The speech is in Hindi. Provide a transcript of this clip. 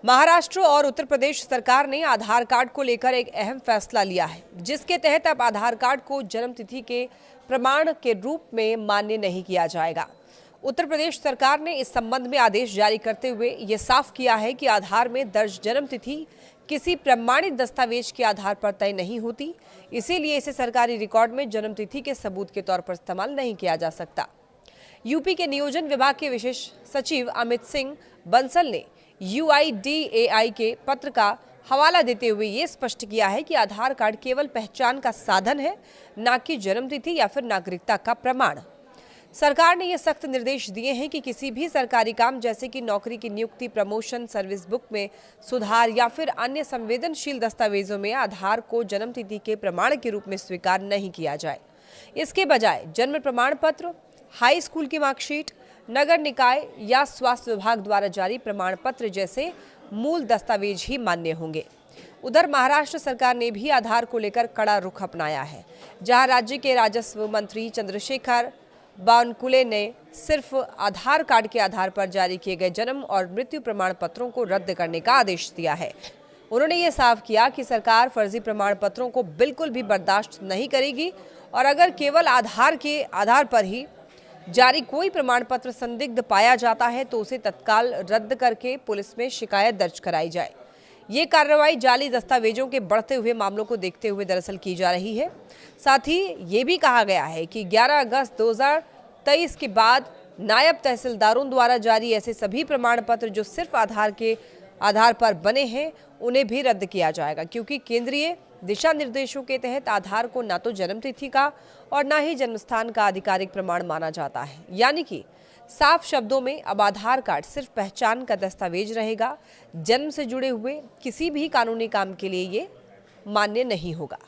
महाराष्ट्र और उत्तर प्रदेश सरकार ने आधार कार्ड को लेकर एक अहम फैसला लिया है, जिसके तहत अब आधार कार्ड को जन्मतिथि के प्रमाण के रूप में मान्य नहीं किया जाएगा। उत्तर प्रदेश सरकार ने इस संबंध में आदेश जारी करते हुए ये साफ किया है कि आधार में दर्ज जन्मतिथि किसी प्रमाणित दस्तावेज के आधार पर तय नहीं होती, इसीलिए इसे सरकारी रिकॉर्ड में जन्मतिथि के सबूत के तौर पर इस्तेमाल नहीं किया जा सकता। यूपी के नियोजन विभाग के विशेष सचिव अमित सिंह बंसल ने UIDAI के पत्र का हवाला देते हुए ये स्पष्ट किया है कि आधार कार्ड केवल पहचान का साधन है, न कि जन्मतिथि या फिर नागरिकता का प्रमाण। सरकार ने ये सख्त निर्देश दिए हैं कि किसी भी सरकारी काम जैसे कि नौकरी की नियुक्ति, प्रमोशन, सर्विस बुक में सुधार या फिर अन्य संवेदनशील दस्तावेजों में आधार को जन्मतिथि के प्रमाण के रूप में स्वीकार नहीं किया जाए। इसके बजाय जन्म प्रमाण पत्र, हाई स्कूल की मार्कशीट, नगर निकाय या स्वास्थ्य विभाग द्वारा जारी प्रमाण पत्र जैसे मूल दस्तावेज ही मान्य होंगे। उधर महाराष्ट्र सरकार ने भी आधार को लेकर कड़ा रुख अपनाया है, जहां राज्य के राजस्व मंत्री चंद्रशेखर बावनकुले ने सिर्फ आधार कार्ड के आधार पर जारी किए गए जन्म और मृत्यु प्रमाण पत्रों को रद्द करने का आदेश दिया है। उन्होंने ये साफ किया कि सरकार फर्जी प्रमाण पत्रों को बिल्कुल भी बर्दाश्त नहीं करेगी और अगर केवल आधार के आधार पर ही जारी कोई प्रमाण पत्र संदिग्ध पाया जाता है तो उसे तत्काल रद्द करके पुलिस में शिकायत दर्ज कराई जाए। ये कार्रवाई जाली दस्तावेजों के बढ़ते हुए मामलों को देखते हुए दरअसल की जा रही है। साथ ही ये भी कहा गया है कि 11 अगस्त 2023 के बाद नायब तहसीलदारों द्वारा जारी ऐसे सभी प्रमाण पत्र जो सिर्फ आधार के आधार पर बने हैं उन्हें भी रद्द किया जाएगा, क्योंकि केंद्रीय दिशा निर्देशों के तहत आधार को न तो जन्मतिथि का और न ही जन्मस्थान का आधिकारिक प्रमाण माना जाता है। यानी कि साफ शब्दों में अब आधार कार्ड सिर्फ पहचान का दस्तावेज रहेगा, जन्म से जुड़े हुए किसी भी कानूनी काम के लिए ये मान्य नहीं होगा।